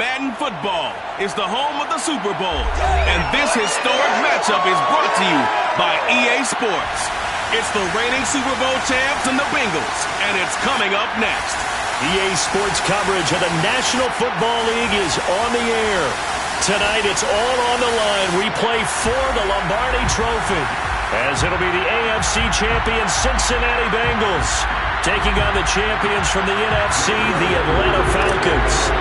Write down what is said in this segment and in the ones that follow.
Madden Football is the home of the Super Bowl, and this historic matchup is brought to you by EA Sports. It's the reigning Super Bowl champs and the Bengals, and it's coming up next. EA Sports coverage of the National Football League is on the air. Tonight, it's all on the line. We play for the Lombardi Trophy, as it'll be the AFC champion Cincinnati Bengals taking on the champions from the NFC, the Atlanta Falcons.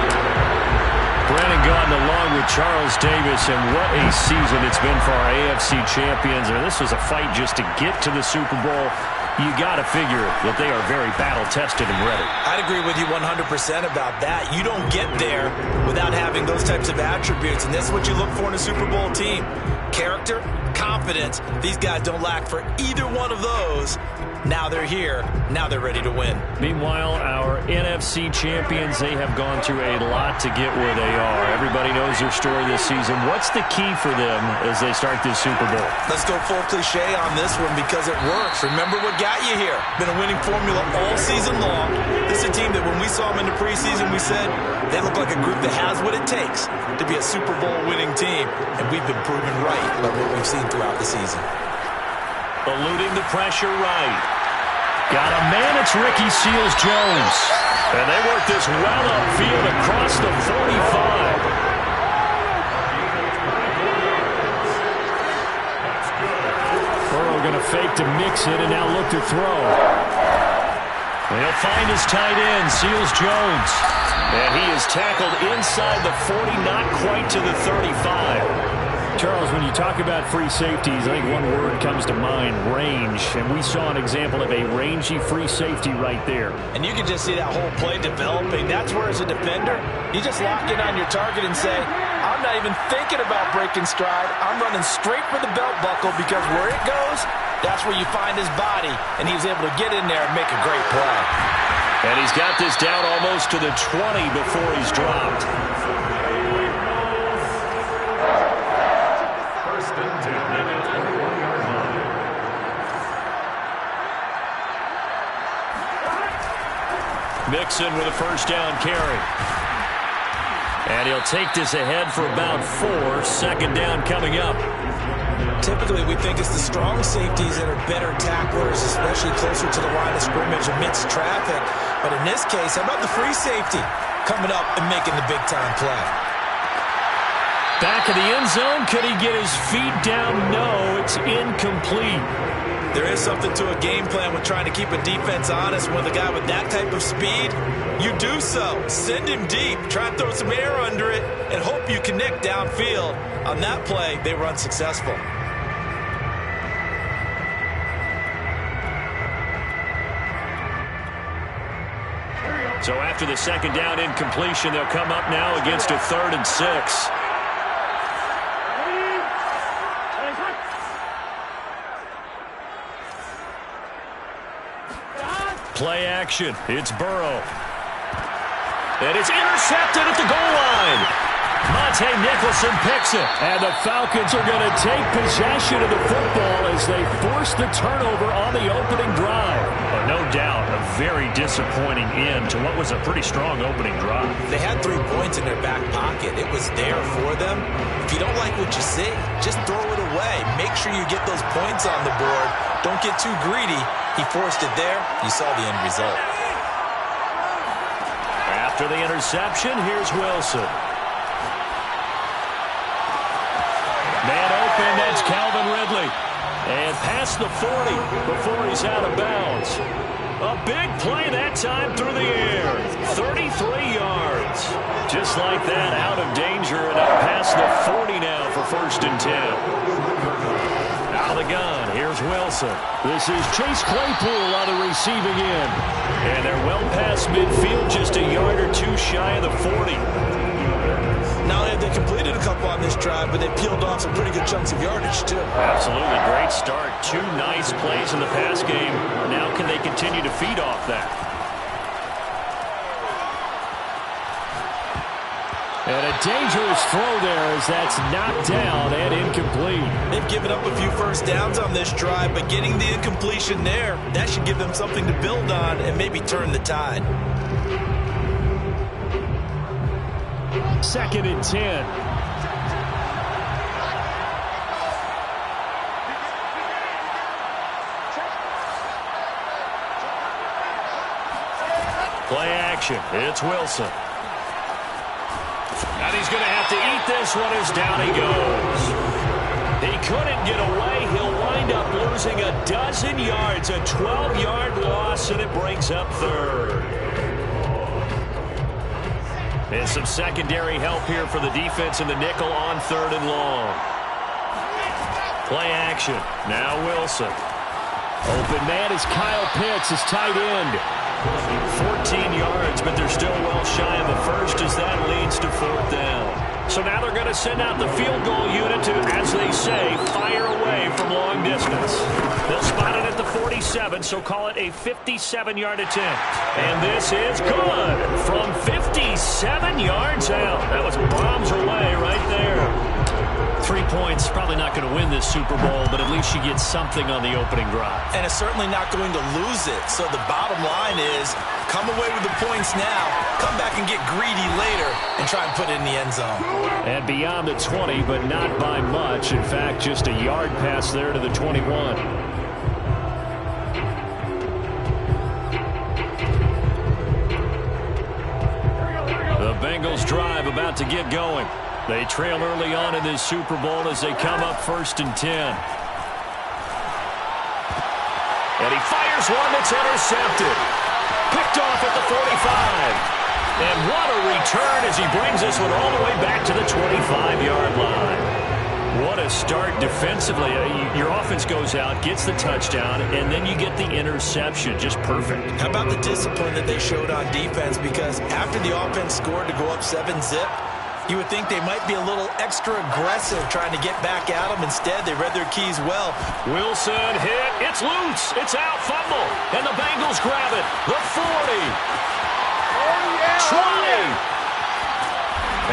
Brandon Gaudin along with Charles Davis, and what a season it's been for our AFC champions. And this was a fight just to get to the Super Bowl. You got to figure that they are very battle-tested and ready. I'd agree with you 100% about that. You don't get there without having those types of attributes, and that's what you look for in a Super Bowl team. Character, confidence. These guys don't lack for either one of those. Now they're here. Now they're ready to win. Meanwhile, our NFC champions, they have gone through a lot to get where they are. Everybody knows their story this season. What's the key for them as they start this Super Bowl? Let's go full cliche on this one because it works. Remember what got you here. Been a winning formula all season long. This is a team that when we saw them in the preseason, we said they look like a group that has what it takes to be a Super Bowl winning team. And we've been proven right by what we've seen throughout the season. Eluding the pressure right. Got a man, it's Ricky Seals-Jones. And they work this well upfield across the 45. Burrow going to fake to mix it and now look to throw. He'll find his tight end, Seals-Jones. And he is tackled inside the 40, not quite to the 35. Charles, when you talk about free safeties, I think one word comes to mind, range. And we saw an example of a rangy free safety right there. And you can just see that whole play developing. That's where, as a defender, you just lock in on your target and say, I'm not even thinking about breaking stride. I'm running straight for the belt buckle because where it goes, that's where you find his body. And he was able to get in there and make a great play. And he's got this down almost to the 20 before he's dropped. Mixon with a first down carry. And he'll take this ahead for about 4. Second down coming up. Typically, we think it's the strong safeties that are better tacklers, especially closer to the line of scrimmage amidst traffic. But in this case, how about the free safety coming up and making the big-time play? Back of the end zone. Could he get his feet down? No, it's incomplete. There is something to a game plan with trying to keep a defense honest. With a guy with that type of speed, you do so. Send him deep. Try and throw some air under it and hope you connect downfield. On that play, they were unsuccessful. So after the second down incompletion, they'll come up now against a 3rd and 6. Play action. It's Burrow. And it's intercepted at the goal line. Monte Nicholson picks it. And the Falcons are going to take possession of the football as they force the turnover on the opening drive. No doubt a very disappointing end to what was a pretty strong opening drive. They had 3 points in their back pocket. It was there for them. If you don't like what you see, just throw it away. Make sure you get those points on the board. Don't get too greedy. He forced it there. You saw the end result. After the interception, here's Wilson. Man open, that's Calvin Ridley. And past the 40 before he's out of bounds. A big play that time through the air. 33 yards. Just like that, out of danger and up past the 40 now for 1st and 10. Out of the gun, here's Wilson. This is Chase Claypool on the receiving end. And they're well past midfield, just a yard or 2 shy of the 40. Not only have they completed a couple on this drive, but they peeled off some pretty good chunks of yardage, too. Absolutely. Great start. 2 nice plays in the pass game. Now can they continue to feed off that? And a dangerous throw there as that's knocked down and incomplete. They've given up a few first downs on this drive, but getting the incompletion there, that should give them something to build on and maybe turn the tide. 2nd and 10. Play action. It's Wilson. And he's going to have to eat this one as down he goes. He couldn't get away. He'll wind up losing a dozen yards. A 12-yard loss, and it brings up 3rd. And some secondary help here for the defense in the nickel on 3rd and long. Play action. Now Wilson. Open man is Kyle Pitts, his tight end. 14 yards, but they're still well shy of the first as that leads to 4th down. So now they're going to send out the field goal unit to, as they say, fire away from long distance. They'll spot it at the 47, so call it a 57-yard attempt. And this is good from 57 yards out. That was bombs away right there. 3 points, probably not going to win this Super Bowl, but at least you get something on the opening drive. And it's certainly not going to lose it. So the bottom line is, come away with the points now, come back and get greedy later, and try and put it in the end zone. And beyond the 20, but not by much. In fact, just a yard pass there to the 21. The Bengals drive about to get going. They trail early on in this Super Bowl as they come up 1st and 10. And he fires one that's intercepted. Picked off at the 45. And what a return as he brings this one all the way back to the 25-yard line. What a start defensively. Your offense goes out, gets the touchdown, and then you get the interception. Just perfect. How about the discipline that they showed on defense? Because after the offense scored to go up 7-zip, you would think they might be a little extra aggressive trying to get back at them. Instead, they read their keys well. Wilson hit. It's loose. It's out. Fumble. And the Bengals grab it. The 40. 20.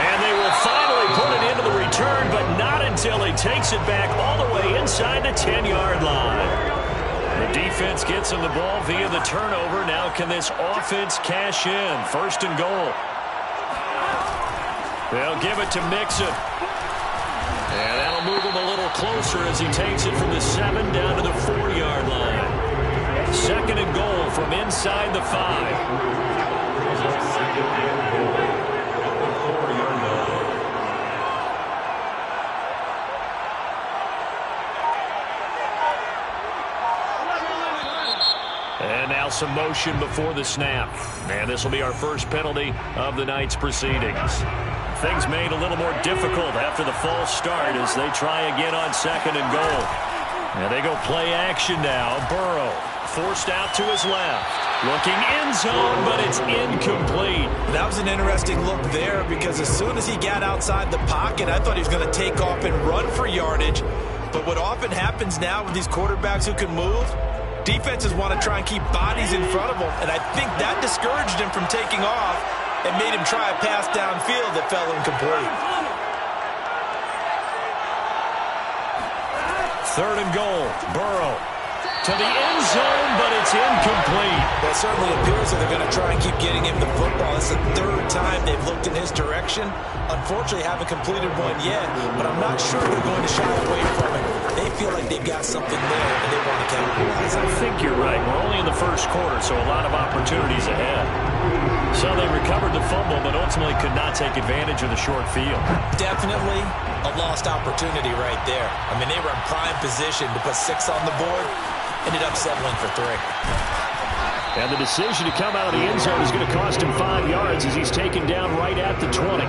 And they will finally put it into the return, but not until he takes it back all the way inside the 10-yard line. The defense gets him the ball via the turnover. Now can this offense cash in? 1st and goal. They'll give it to Mixon. And that'll move him a little closer as he takes it from the 7 down to the 4-yard line. 2nd and goal from inside the 5. And now some motion before the snap. And this will be our first penalty of the night's proceedings. Things made a little more difficult after the false start as they try again on 2nd and goal. And they go play action now. Burrow forced out to his left. Looking end zone, but it's incomplete. That was an interesting look there because as soon as he got outside the pocket, I thought he was going to take off and run for yardage. But what often happens now with these quarterbacks who can move, defenses want to try and keep bodies in front of them. And I think that discouraged him from taking off and made him try a pass downfield that fell incomplete. 3rd and goal. Burrow to the end zone, but it's incomplete. Well, it certainly appears that they're going to try and keep getting him the football. It's the 3rd time they've looked in his direction. Unfortunately, haven't completed one yet, but I'm not sure they're going to shy away from it. They feel like they've got something there, and they want to capitalize. I think you're right. We're only in the 1st quarter, so a lot of opportunities ahead. So they recovered the fumble, but ultimately could not take advantage of the short field. Definitely a lost opportunity right there. I mean, they were in prime position to put 6 on the board. Ended up settling for 3. And the decision to come out of the end zone is going to cost him 5 yards as he's taken down right at the 20.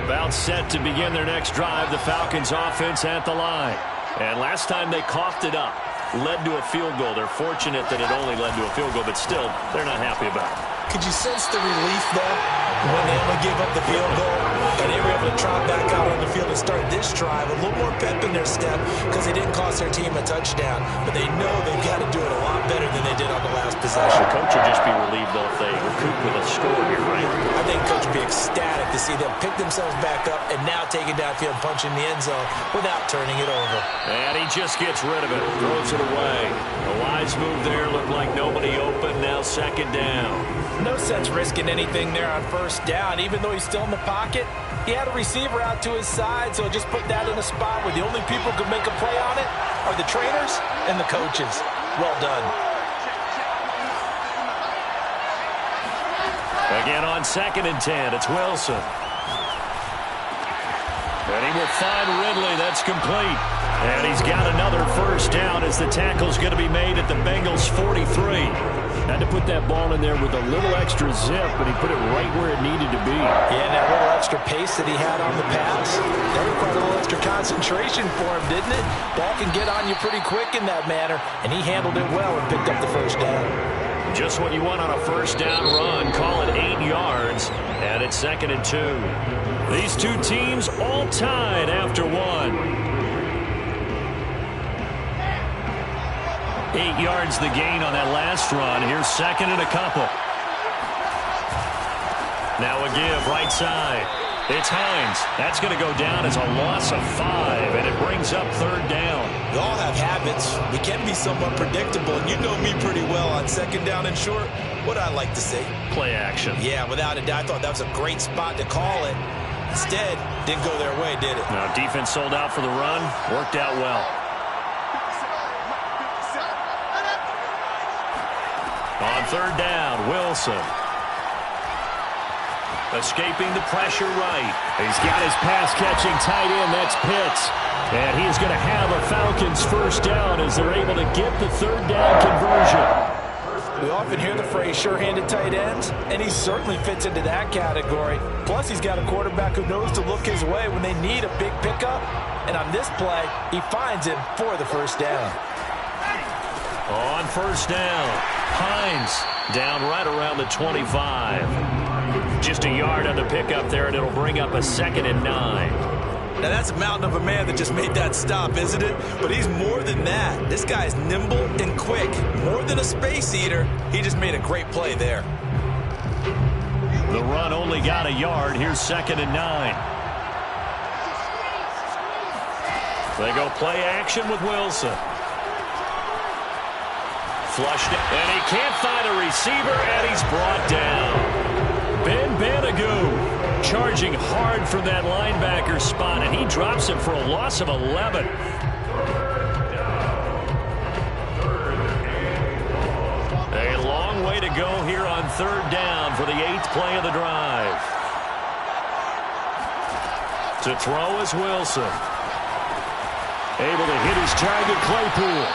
About set to begin their next drive, the Falcons offense at the line. And last time they coughed it up, led to a field goal. They're fortunate that it only led to a field goal, but still, they're not happy about it. Could you sense the relief, though, when they only gave up the field goal and they were able to trot back out on the field and start this drive, a little more pep in their step because they didn't cost their team a touchdown. But they know they've got to do it a lot better than they did on the last possession. The coach will just be relieved though if they recoup with a score here, right? I think coach would be ecstatic to see them pick themselves back up and now take it downfield and punch in the end zone without turning it over. And he just gets rid of it, throws it away. A wise move there, looked like nobody open, now second down. No sense risking anything there on first down. Even though he's still in the pocket, he had a receiver out to his side, so just put that in a spot where the only people who can make a play on it are the trainers and the coaches. Well done. Again on 2nd and 10, it's Wilson. And he will find Ridley. That's complete. And he's got another first down as the tackle's going to be made at the Bengals' 43. Had to put that ball in there with a little extra zip, but he put it right where it needed to be. Yeah, and that little extra pace that he had on the pass, that required a little extra concentration for him, didn't it? Ball can get on you pretty quick in that manner, and he handled it well and picked up the first down. Just what you want on a first down run. Call it 8 yards, and it's 2nd and 2. These two teams all tied after one. 8 yards the gain on that last run. Here's 2nd and a couple. Now a give right side. It's Hines. That's going to go down as a loss of 5, and it brings up 3rd down. We all have habits. We can be somewhat predictable, and you know me pretty well on 2nd down and short. What I like to say? Play action. Yeah, without a doubt. I thought that was a great spot to call it. Instead, didn't go their way, did it? Now defense sold out for the run. Worked out well. On 3rd down, Wilson. Escaping the pressure right. He's got his pass-catching tight end. That's Pitts. And he's going to have a Falcons first down as they're able to get the 3rd down conversion. We often hear the phrase sure-handed tight ends, and he certainly fits into that category. Plus, he's got a quarterback who knows to look his way when they need a big pickup. And on this play, he finds him for the first down. On first down, Hines down right around the 25. Just a yard on the pickup there, and it'll bring up a 2nd and 9. Now, that's a mountain of a man that just made that stop, isn't it? But he's more than that. This guy's nimble and quick. More than a space eater, he just made a great play there. The run only got a yard. Here's 2nd and 9. They go play action with Wilson. Flushed it, and he can't find a receiver, and he's brought down. Ben Banogu charging hard from that linebacker spot, and he drops him for a loss of 11. A long way to go here on 3rd down for the 8th play of the drive. To throw is Wilson. Able to hit his target, Claypool.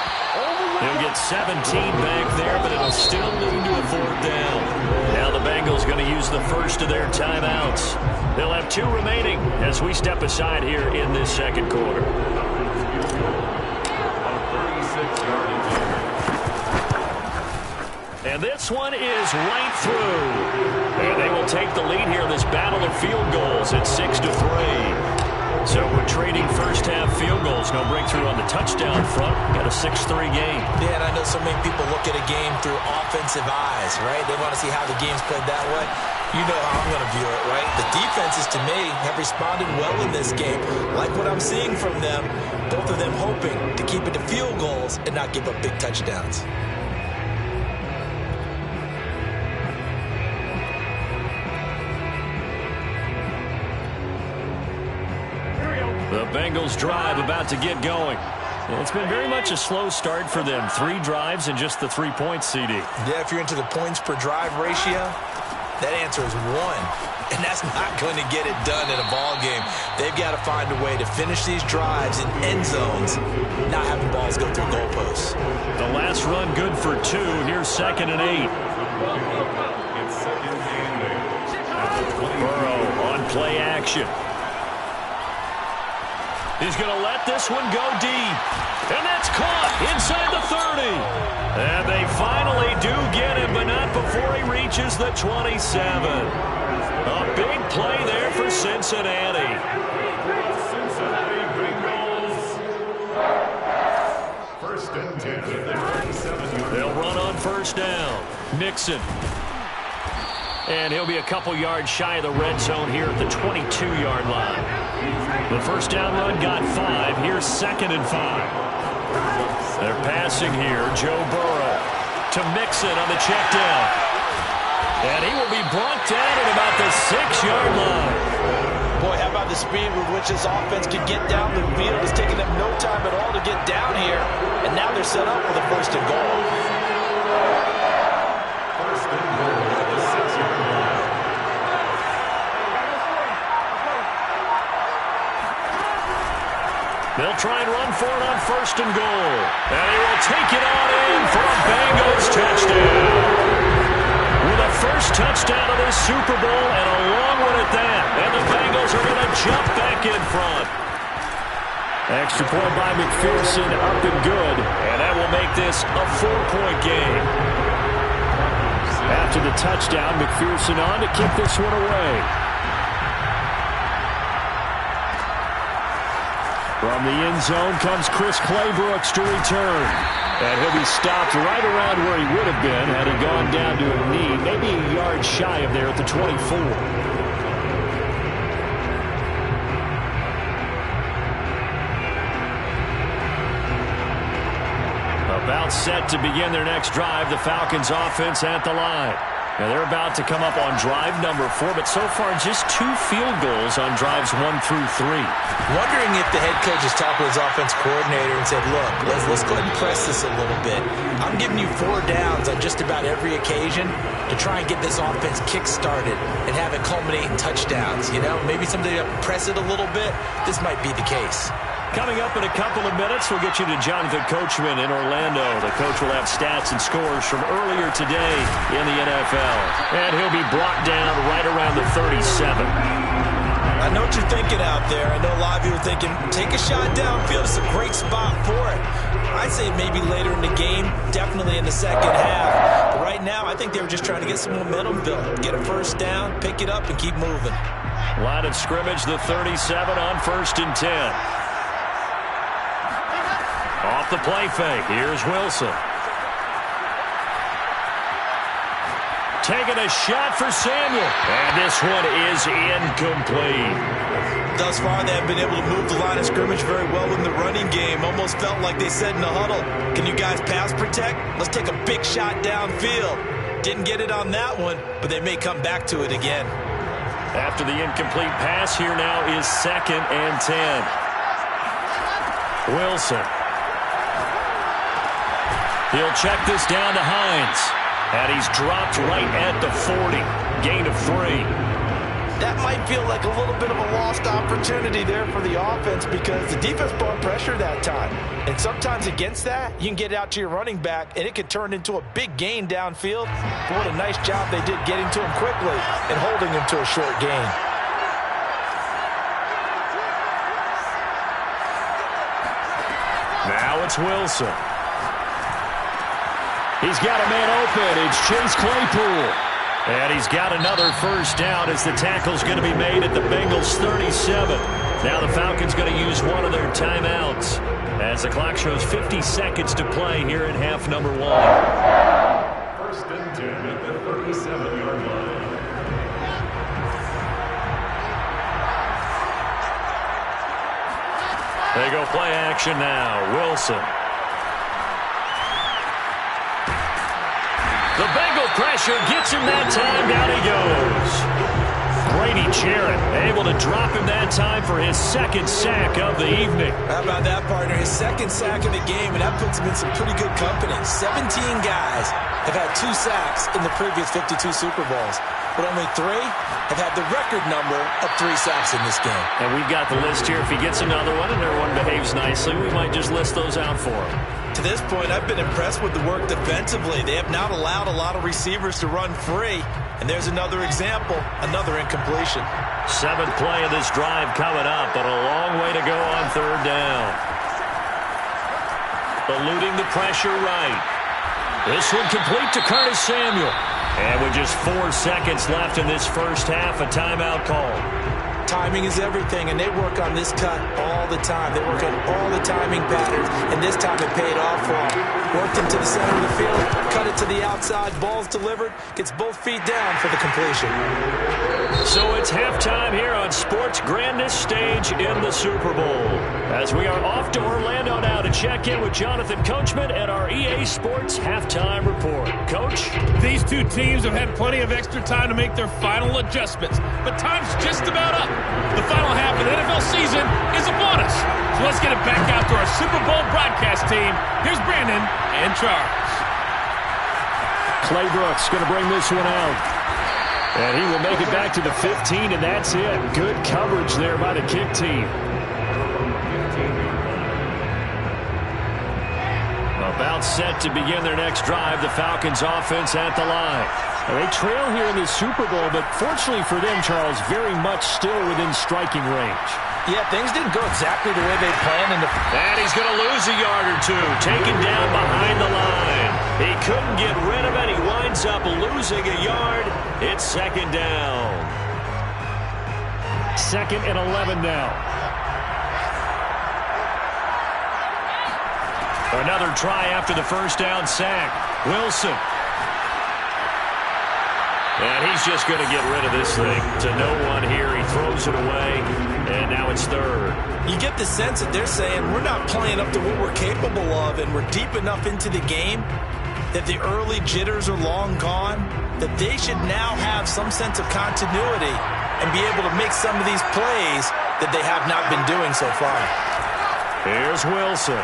He'll get 17 back there, but it'll still lead to a 4th down. Now the Bengals going to use the first of their timeouts. They'll have 2 remaining as we step aside here in this 2nd quarter. And this one is right through. And they will take the lead here in this battle of field goals at 6-3. So we're trading first-half field goals. No breakthrough on the touchdown front. Got a 6-3 game. Yeah, and I know so many people look at a game through offensive eyes, right? They want to see how the game's played that way. You know how I'm going to view it, right? The defenses, to me, have responded well in this game. Like what I'm seeing from them, both of them hoping to keep it to field goals and not give up big touchdowns. The Bengals drive about to get going. It's been very much a slow start for them. 3 drives and just the 3 points, CD. Yeah, if you're into the points per drive ratio, that answer is 1. And that's not going to get it done in a ball game. They've got to find a way to finish these drives in end zones, not having balls go through goalposts. The last run good for 2. Here's 2nd and 8. Burrow on play action. He's going to let this one go deep. And that's caught inside the 30. And they finally do get him, but not before he reaches the 27. A big play there for Cincinnati. first down. Mixon. And he'll be a couple yards shy of the red zone here at the 22-yard line. The first down run got 5. Here's 2nd and 5. They're passing here. Joe Burrow to Mixon on the check down. And he will be brought down at about the 6-yard line. Boy, how about the speed with which this offense could get down the field? It's taken them no time at all to get down here. And now they're set up for the 1st and goal. They'll try and run for it on 1st and goal. And he will take it on in for a Bengals touchdown. With a first touchdown of this Super Bowl and a long one at that. And the Bengals are going to jump back in front. Extra point by McPherson, up and good. And that will make this a 4-point game. After the touchdown, McPherson on to kick this one away. From the end zone comes Chris Claybrooks to return. And he'll be stopped right around where he would have been had he gone down to a knee, maybe a yard shy of there at the 24. About set to begin their next drive, the Falcons offense at the line. Now they're about to come up on drive number 4, but so far just 2 field goals on drives 1 through 3. Wondering if the head coach has talked with his offense coordinator and said, look, let's go ahead and press this a little bit. I'm giving you 4 downs on just about every occasion to try and get this offense kick-started and have it culminate in touchdowns. You know, maybe somebody to press it a little bit. This might be the case. Coming up in a couple of minutes, we'll get you to Jonathan Coachman in Orlando. The coach will have stats and scores from earlier today in the NFL. And he'll be brought down right around the 37. I know what you're thinking out there. I know a lot of you are thinking, take a shot downfield. It's a great spot for it. I'd say maybe later in the game, definitely in the second half. But right now, I think they were just trying to get some momentum built. Get a first down, pick it up, and keep moving. Line of scrimmage, the 37 on 1st and 10. Off the play fake. Here's Wilson. Taking a shot for Samuel. And this one is incomplete. Thus far, they have been able to move the line of scrimmage very well in the running game. Almost felt like they said in the huddle, can you guys pass protect? Let's take a big shot downfield. Didn't get it on that one, but they may come back to it again. After the incomplete pass, here now is 2nd and 10. Wilson. He'll check this down to Hines. And he's dropped right at the 40. Gain of 3. That might feel like a little bit of a lost opportunity there for the offense because the defense brought pressure that time. And sometimes against that, you can get out to your running back, and it could turn into a big gain downfield. But what a nice job they did getting to him quickly and holding him to a short gain. Now it's Wilson. He's got a man open. It's Chase Claypool. And he's got another first down as the tackle's going to be made at the Bengals 37. Now the Falcons going to use one of their timeouts as the clock shows 50 seconds to play here in half number 1. 1st and 10 at the 37-yard line. They go play action now. Wilson. The Bengal pressure gets him that time. Down he goes. Grady Jarrett able to drop him that time for his 2nd sack of the evening. How about that, partner? His 2nd sack of the game, and that puts him in some pretty good company. 17 guys have had 2 sacks in the previous 52 Super Bowls, but only 3 have had the record number of 3 sacks in this game. And we've got the list here. If he gets another one and everyone behaves nicely, we might just list those out for him. To this point, I've been impressed with the work defensively. They have not allowed a lot of receivers to run free. And there's another example, another incompletion. 7th play of this drive coming up, but a long way to go on 3rd down. Eluding the pressure right. This one complete to Curtis Samuel. And with just 4 seconds left in this first half, a timeout call. timing is everything, and they work on this cut all the time. They work on all the timing patterns, and this time it paid off for them. Worked into the center of the field, cut it to the outside, ball's delivered, gets both feet down for the completion. So it's halftime here on sports' grandest stage in the Super Bowl. As we are off to Orlando now to check in with Jonathan Coachman and our EA Sports Halftime Report. Coach? These two teams have had plenty of extra time to make their final adjustments, but time's just about up. The final half of the NFL season is upon us. So let's get it back out to our Super Bowl broadcast team. Here's Brandon and Charles. Clay Brooks going to bring this one out. And he will make it back to the 15, and that's it. Good coverage there by the kick team. About set to begin their next drive, the Falcons offense at the line. They trail here in the Super Bowl, but fortunately for them, Charles, very much still within striking range. Yeah, things didn't go exactly the way they planned. And he's going to lose a yard or two, taken down behind the line. He couldn't get rid of it. He winds up losing a yard. It's second down. 2nd and 11 now. Another try after the first down sack. Wilson. And he's just going to get rid of this thing to no one here. He throws it away, and now it's 3rd. You get the sense that they're saying we're not playing up to what we're capable of, and we're deep enough into the game that the early jitters are long gone, that they should now have some sense of continuity and be able to make some of these plays that they have not been doing so far. Here's Wilson.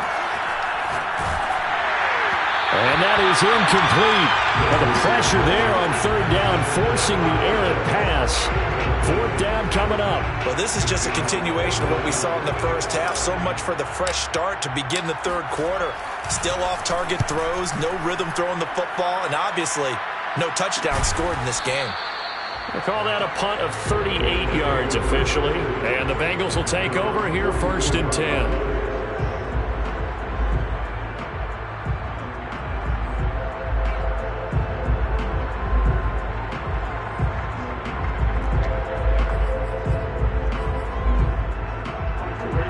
And that is incomplete. But the pressure there on 3rd down, forcing the errant pass. 4th down coming up. Well, this is just a continuation of what we saw in the first half. So much for the fresh start to begin the 3rd quarter. Still off-target throws, no rhythm throwing the football, and obviously no touchdown scored in this game. They call that a punt of 38 yards officially. And the Bengals will take over here 1st and 10.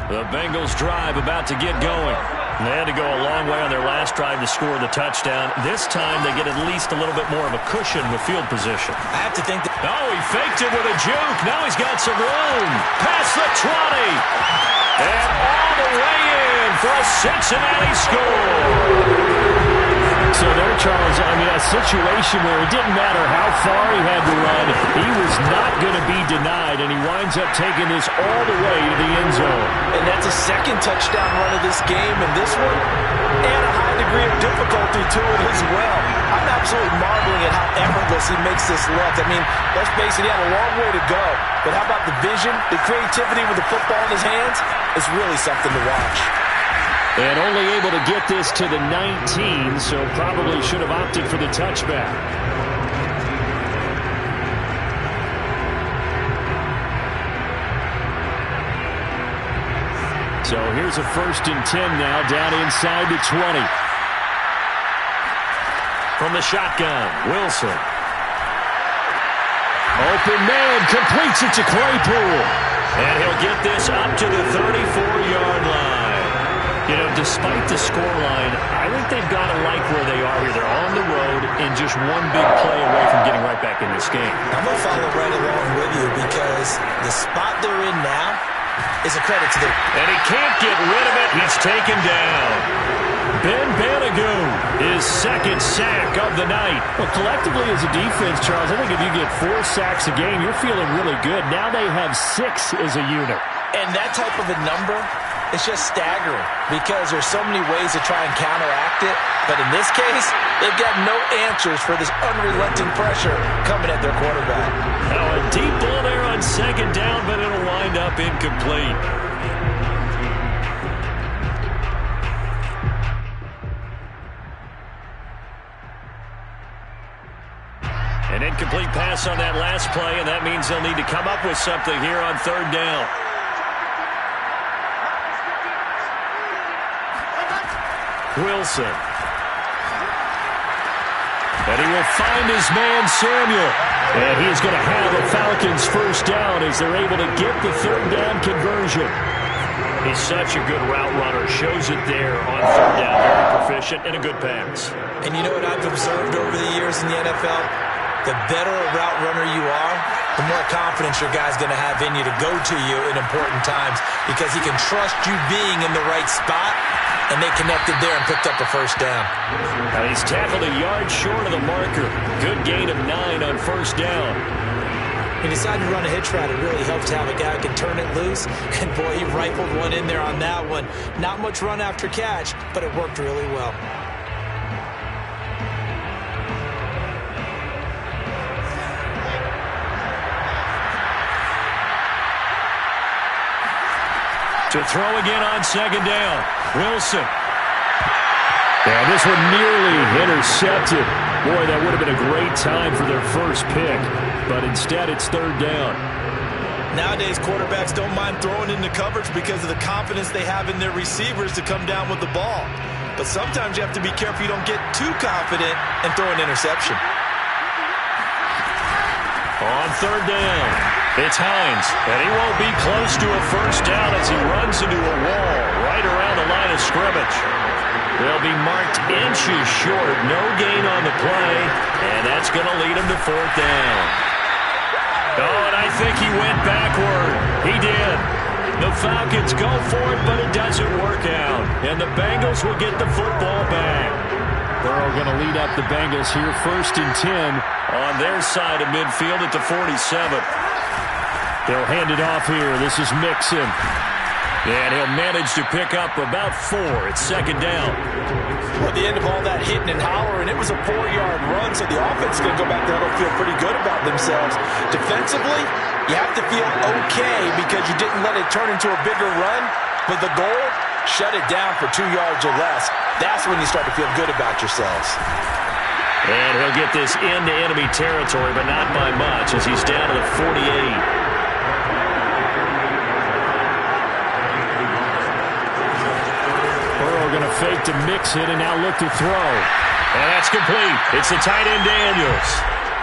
The Bengals drive about to get going. They had to go a long way on their last drive to score the touchdown. This time they get at least a little bit more of a cushion with field position. I have to think that... Oh, he faked it with a juke. Now he's got some room. Past the 20. And all the way in for a Cincinnati score. So there, Charles, I mean, a situation where it didn't matter how far he had to run, he was not going to be denied, and he winds up taking this all the way to the end zone. And that's a 2nd touchdown run of this game, and this one, and a high degree of difficulty to it as well. I'm absolutely marveling at how effortless he makes this look. I mean, let's face it, he had a long way to go, but how about the vision, the creativity with the football in his hands? It's really something to watch. And only able to get this to the 19, so probably should have opted for the touchback. So here's a 1st and 10 now, down inside the 20. From the shotgun, Wilson. Open man, completes it to Claypool. And he'll get this up to the 34-yard line. You know, despite the scoreline, I think they've got to like where they are here. They're on the road and just one big play away from getting right back in this game. I'm going to follow right along with you because the spot they're in now is a credit to them. And he can't get rid of it. He's taken down. Ben Banogu, his 2nd sack of the night. Well, collectively as a defense, Charles, I think if you get 4 sacks a game, you're feeling really good. Now they have 6 as a unit. And that type of a number, it's just staggering because there's so many ways to try and counteract it. But in this case, they've got no answers for this unrelenting pressure coming at their quarterback. Now a deep ball there on 2nd down, but it'll wind up incomplete. An incomplete pass on that last play, and that means they'll need to come up with something here on 3rd down. Wilson. And he will find his man, Samuel. And he's going to have a Falcons first down as they're able to get the third down conversion. He's such a good route runner. Shows it there on third down. Very proficient and a good pass. And you know what I've observed over the years in the NFL? The better a route runner you are, the more confidence your guy's going to have in you to go to you in important times because he can trust you being in the right spot, and they connected there and picked up a first down. Now he's tackled a yard short of the marker. Good gain of 9 on first down. He decided to run a hitch route. It really helps to have a guy who can turn it loose. And, boy, he rifled one in there on that one. Not much run after catch, but it worked really well. To throw again on second down. Wilson. And this one nearly intercepted. Boy, that would have been a great time for their first pick. But instead, it's third down. Nowadays, quarterbacks don't mind throwing into coverage because of the confidence they have in their receivers to come down with the ball. But sometimes you have to be careful you don't get too confident and throw an interception. On third down, it's Hines. And he won't be close to a first down as he runs into a wall right around the line of scrimmage. They'll be marked inches short. No gain on the play. And that's going to lead him to fourth down. Oh, and I think he went backward. He did. The Falcons go for it, but it doesn't work out. And the Bengals will get the football back. Burrow going to lead up the Bengals here, 1st and 10 on their side of midfield at the 47. They'll hand it off here. This is Mixon. And he'll manage to pick up about 4. It's second down. At the end of all that hitting and hollering, it was a 4-yard run, so the offense is going to go back there and feel pretty good about themselves. Defensively, you have to feel okay because you didn't let it turn into a bigger run. But the goal, shut it down for 2 yards or less. That's when you start to feel good about yourselves. And he'll get this into enemy territory, but not by much as he's down to the 48. Going to fake to Mixon and now look to throw. And that's complete. It's the tight end Daniels.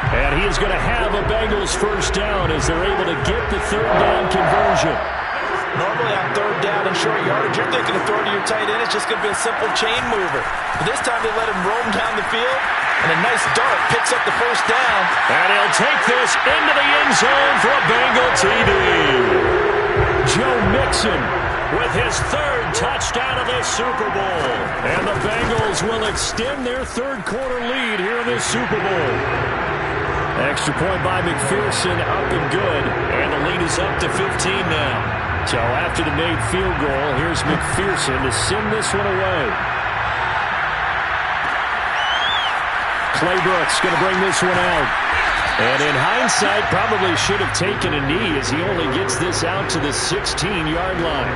And he is going to have a Bengals first down as they're able to get the third down conversion. Normally on third down and short yardage, you're thinking of throwing to your tight end. It's just going to be a simple chain mover. But this time they let him roam down the field, and a nice dart picks up the first down. And he'll take this into the end zone for a Bengal TD. Joe Mixon with his 3rd touchdown of the Super Bowl. And the Bengals will extend their third-quarter lead here in this Super Bowl. Extra point by McPherson, up and good. And the lead is up to 15 now. So after the made field goal, here's McPherson to send this one away. Clay Brooks going to bring this one out. And in hindsight, probably should have taken a knee as he only gets this out to the 16-yard line.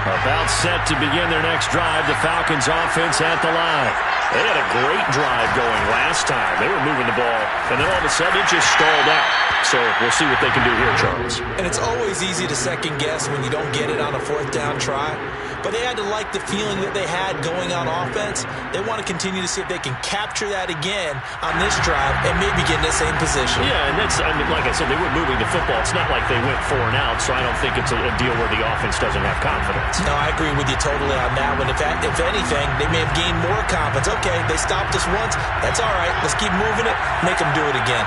About set to begin their next drive, the Falcons offense at the line. They had a great drive going last time. They were moving the ball, and then all of a sudden it just stalled out. So we'll see what they can do here, Charles. And it's always easy to second guess when you don't get it on a 4th down try. But they had to like the feeling that they had going on offense. They want to continue to see if they can capture that again on this drive and maybe get in the same position. Yeah, and that's, I mean, like I said, they were moving the football. It's not like they went 4 and out, so I don't think it's a deal where the offense doesn't have confidence. No, I agree with you totally on that one. If anything, they may have gained more confidence. Okay, they stopped us once. That's all right. Let's keep moving it. Make them do it again.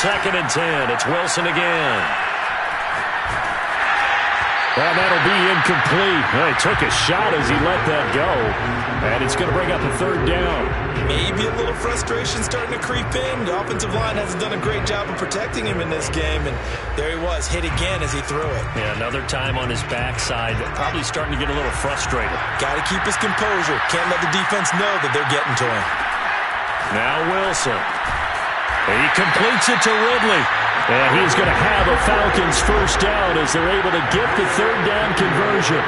2nd and 10. It's Wilson again. And that'll be incomplete. Well, he took a shot as he let that go. And it's going to bring up a 3rd down. Maybe a little frustration starting to creep in. The offensive line hasn't done a great job of protecting him in this game. And there he was, hit again as he threw it. Yeah, another time on his backside. Probably starting to get a little frustrated. Got to keep his composure. Can't let the defense know that they're getting to him. Now Wilson. He completes it to Ridley. And he's going to have a Falcons first down as they're able to get the third down conversion.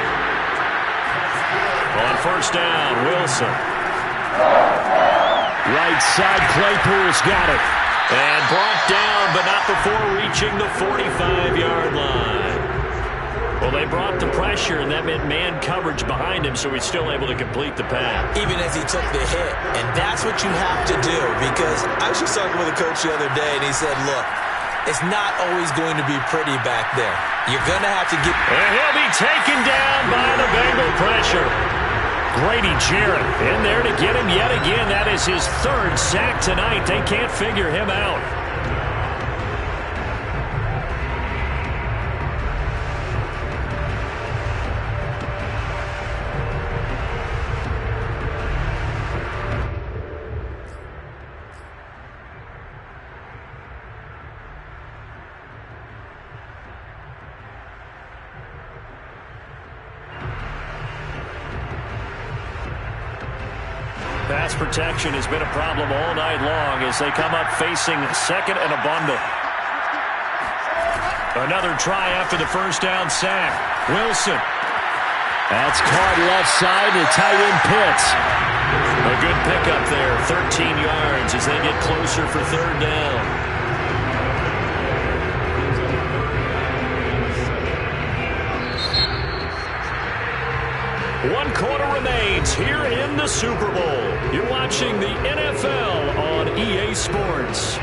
On first down, Wilson. Right side, Claypool's got it. And brought down, but not before reaching the 45-yard line. Well, they brought the pressure, and that meant man coverage behind him, so he's still able to complete the pass. Even as he took the hit. And that's what you have to do, because I was just talking with a coach the other day, and he said, look, it's not always going to be pretty back there. You're going to have to get... And he'll be taken down by the Bengal pressure. Grady Jarrett in there to get him yet again. That is his third sack tonight. They can't figure him out. Pass protection has been a problem all night long as they come up facing second and a bundle. Another try after the first down sack. Wilson. That's caught left side to tight end Pitts. A good pickup there, 13 yards as they get closer for third down. One quarter remains here in the Super Bowl. You're watching the NFL on EA Sports.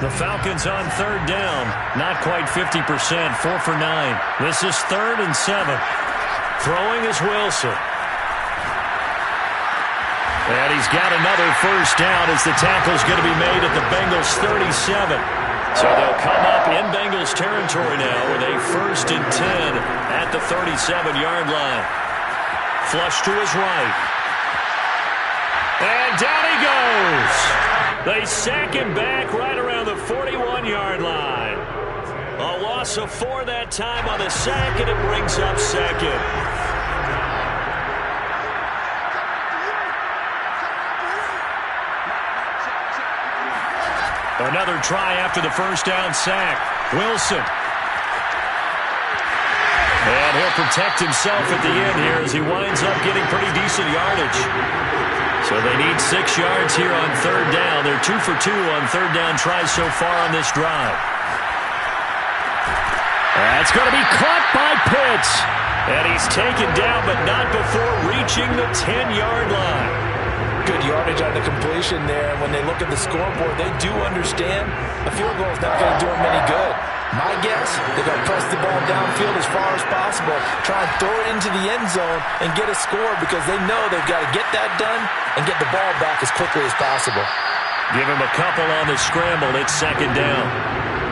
The Falcons on third down. Not quite 50%, 4 for 9. This is 3rd and 7. Throwing is Wilson. And he's got another first down as the tackle's going to be made at the Bengals 37. So they'll come up in Bengals territory now with a 1st and 10 at the 37-yard line. Flush to his right. And down he goes. They sack him back right around the 41-yard line. A loss of 4 that time on the sack, and it brings up second. Another try after the first down sack. Wilson. And he'll protect himself at the end here as he winds up getting pretty decent yardage. So they need 6 yards here on third down. They're 2 for 2 on third down tries so far on this drive. That's going to be caught by Pitts. And he's taken down, but not before reaching the 10-yard line. Good yardage on the completion there. And when they look at the scoreboard, they do understand a field goal is not going to do them any good. My guess, they're going to press the ball downfield as far as possible, try and throw it into the end zone and get a score because they know they've got to get that done and get the ball back as quickly as possible. Give him a couple on the scramble. It's 2nd down.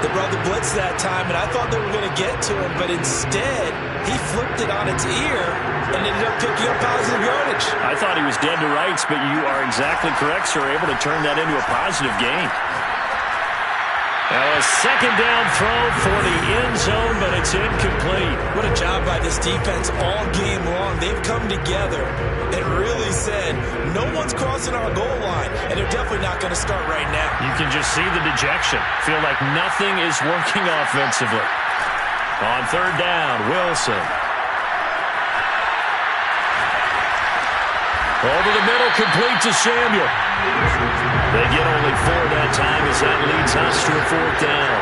They brought the blitz that time, and I thought they were going to get to him, but instead, he flipped it on its ear and ended up picking up positive yardage. I thought he was dead to rights, but you are exactly correct, sir. Able to turn that into a positive gain. Now a 2nd down throw for the end zone, but it's incomplete. What a job by this defense all game long. They've come together and really said, no one's crossing our goal line, and they're definitely not going to start right now. You can just see the dejection. Feel like nothing is working offensively. On third down, Wilson. Over the middle, complete to Samuel. They get only 4 that time as that leads us to a 4th down.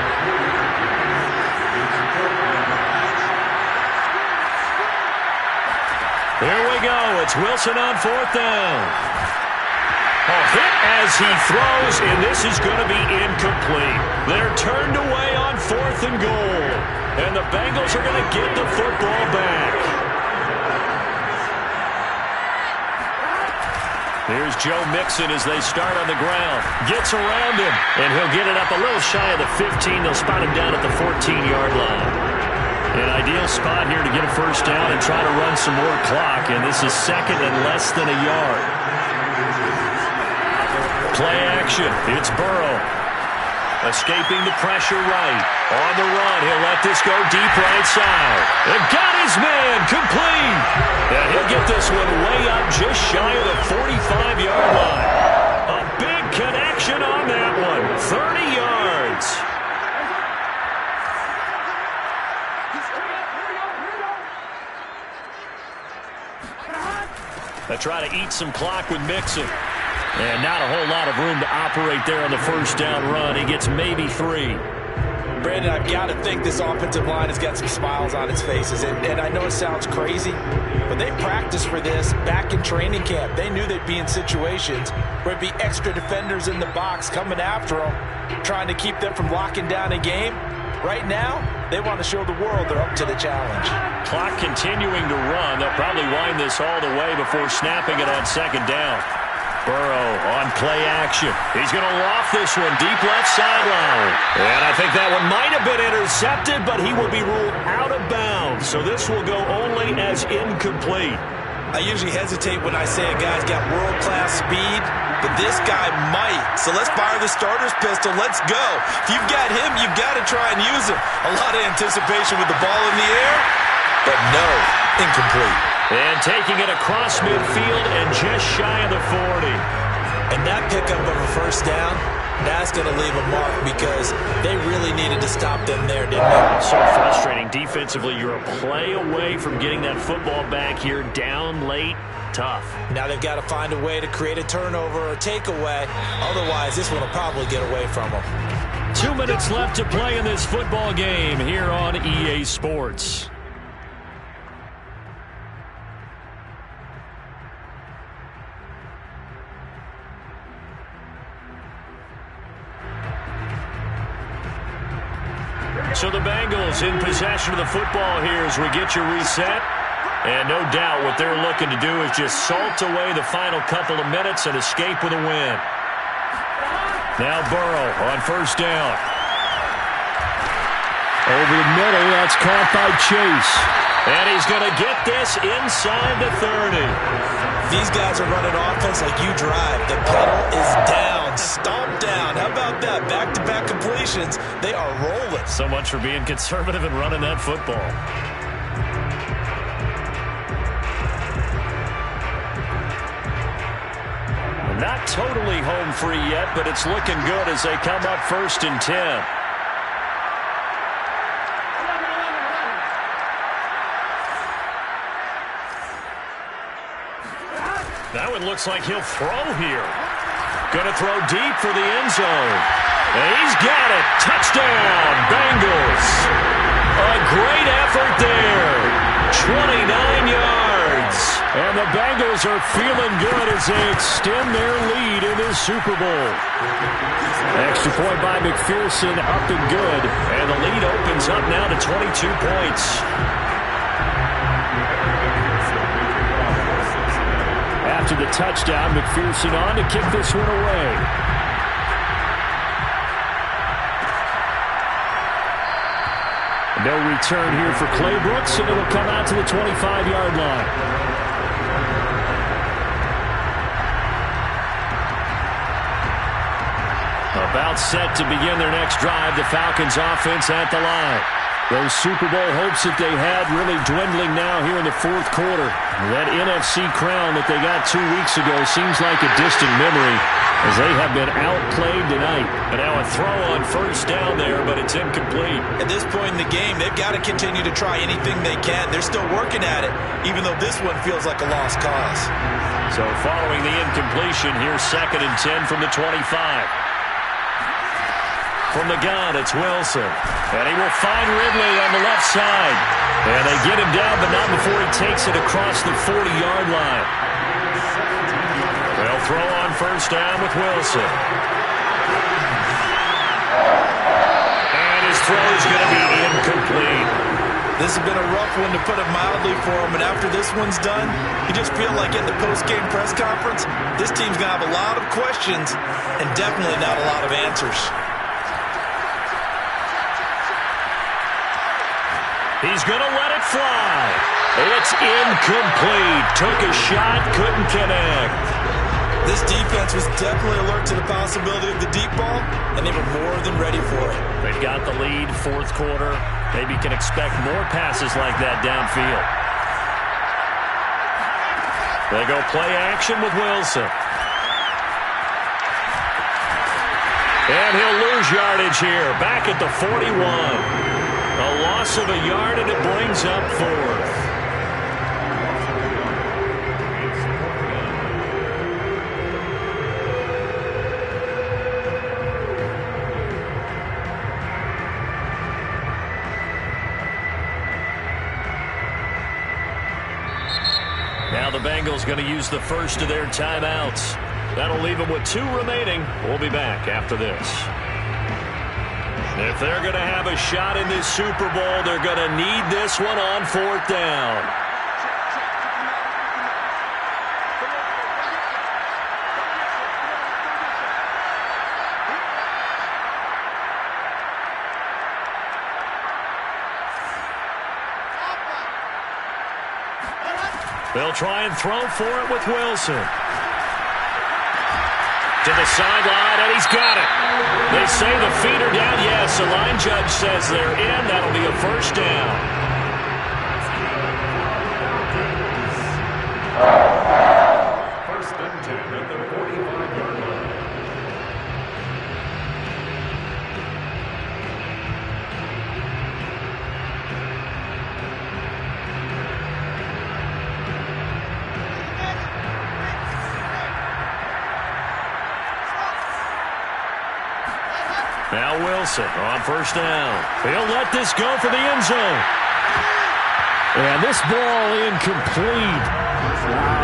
Here we go. It's Wilson on 4th down. A hit as he throws, and this is going to be incomplete. They're turned away on 4th and goal. And the Bengals are going to get the football back. Here's Joe Mixon as they start on the ground. Gets around him, and he'll get it up a little shy of the 15. They'll spot him down at the 14-yard line. An ideal spot here to get a first down and try to run some more clock, and this is 2nd and less than a yard. Play action. It's Burrow. Escaping the pressure right. On the run, he'll let this go deep right side. And got his man complete. And he'll get this one way up just shy of the 45-yard line. A big connection on that one. 30 yards. They try to eat some clock with Mixon. And not a whole lot of room to operate there on the first down run. He gets maybe 3. Brandon, I've got to think this offensive line has got some smiles on its faces. And I know it sounds crazy, but they practiced for this back in training camp. They knew they'd be in situations where it'd be extra defenders in the box coming after them, trying to keep them from locking down a game. Right now, they want to show the world they're up to the challenge. Clock continuing to run. They'll probably wind this all the way before snapping it on second down. Burrow on play action. He's going to loft this one deep left sideline. And I think that one might have been intercepted, but he will be ruled out of bounds. So this will go only as incomplete. I usually hesitate when I say a guy's got world-class speed, but this guy might. So let's fire the starter's pistol. Let's go. If you've got him, you've got to try and use him. A lot of anticipation with the ball in the air, but no, incomplete. And taking it across midfield and just shy of the 40. And that pickup of a first down, that's going to leave a mark because they really needed to stop them there, didn't they? So frustrating. Defensively, you're a play away from getting that football back here down late. Tough. Now they've got to find a way to create a turnover or takeaway. Otherwise, this one will probably get away from them. 2 minutes left to play in this football game here on EA Sports. So the Bengals in possession of the football here as we get you reset. And no doubt what they're looking to do is just salt away the final couple of minutes and escape with a win. Now Burrow on first down. Over the middle, that's caught by Chase. And he's going to get this inside the 30. These guys are running offense like you drive. The pedal is down, stomped down. How about that? Back-to-back completions. They are rolling. So much for being conservative and running that football. Not totally home free yet, but it's looking good as they come up 1st and 10. That one looks like he'll throw here. Going to throw deep for the end zone. And he's got it. Touchdown, Bengals. A great effort there. 29 yards. And the Bengals are feeling good as they extend their lead in this Super Bowl. Extra point by McPherson, up and good. And the lead opens up now to 22 points. After the touchdown, McPherson on to kick this one away. No return here for Clay Brooks, and it'll come out to the 25-yard line. About set to begin their next drive, the Falcons offense at the line. Those Super Bowl hopes that they had really dwindling now here in the 4th quarter. That NFC crown that they got 2 weeks ago seems like a distant memory as they have been outplayed tonight. And now a throw on first down there, but it's incomplete. At this point in the game, they've got to continue to try anything they can. They're still working at it, even though this one feels like a lost cause. So following the incompletion, here's 2nd and 10 from the 25. From the gun, it's Wilson. And he will find Ridley on the left side. And they get him down, but not before he takes it across the 40-yard line. They'll throw on first down with Wilson. And his throw is going to be incomplete. This has been a rough one, to put it mildly, for him. And after this one's done, you just feel like in the post-game press conference, this team's going to have a lot of questions and definitely not a lot of answers. He's going to let it fly. It's incomplete. Took a shot, couldn't connect. This defense was definitely alert to the possibility of the deep ball, and they were more than ready for it. They've got the lead, 4th quarter. Maybe can expect more passes like that downfield. They go play action with Wilson. And he'll lose yardage here, back at the 41. A loss of a yard, and it brings up 4th. the Bengals going to use the first of their timeouts. That'll leave them with 2 remaining. We'll be back after this. If they're going to have a shot in this Super Bowl, they're going to need this one on 4th down. They'll try and throw for it with Wilson. To the sideline, and he's got it. They say the feet are down. Yes, the line judge says they're in. That'll be a first down. First and 10 at the 45-yard line. Now Wilson on first down. He'll let this go for the end zone. And this ball incomplete.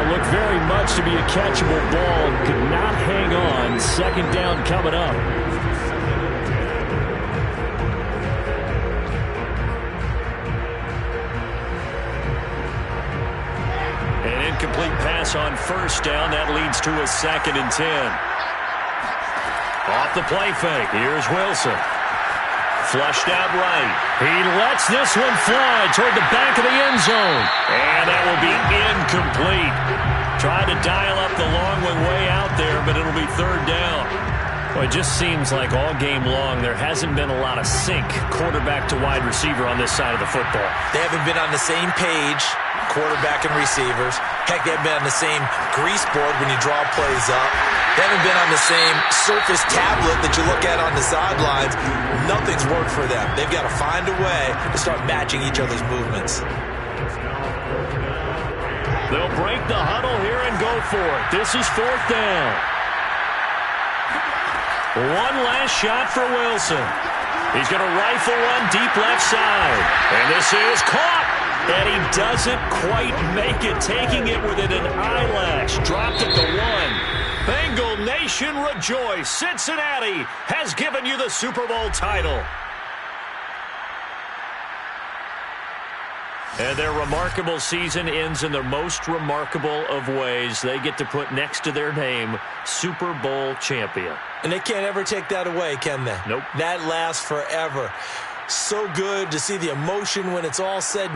Looked very much to be a catchable ball. Could not hang on. Second down coming up. An incomplete pass on first down. That leads to a 2nd and 10. Off the play fake. Here's Wilson. Flushed out right. He lets this one fly toward the back of the end zone. And that will be incomplete. Tried to dial up the long one way out there, but it'll be 3rd down. Well, it just seems like all game long there hasn't been a lot of sync quarterback to wide receiver on this side of the football. They haven't been on the same page, quarterback and receivers. Heck, they haven't been on the same grease board when you draw plays up. They haven't been on the same Surface tablet that you look at on the sidelines. Nothing's worked for them. They've got to find a way to start matching each other's movements. They'll break the huddle here and go for it. This is 4th down. One last shot for Wilson. He's going to rifle one deep left side. And this is caught. And he doesn't quite make it, taking it within an eyelash. Dropped at the 1. Bengal Nation rejoice. Cincinnati has given you the Super Bowl title. And their remarkable season ends in the most remarkable of ways. They get to put next to their name, Super Bowl champion. And they can't ever take that away, can they? Nope. That lasts forever. So good to see the emotion when it's all said.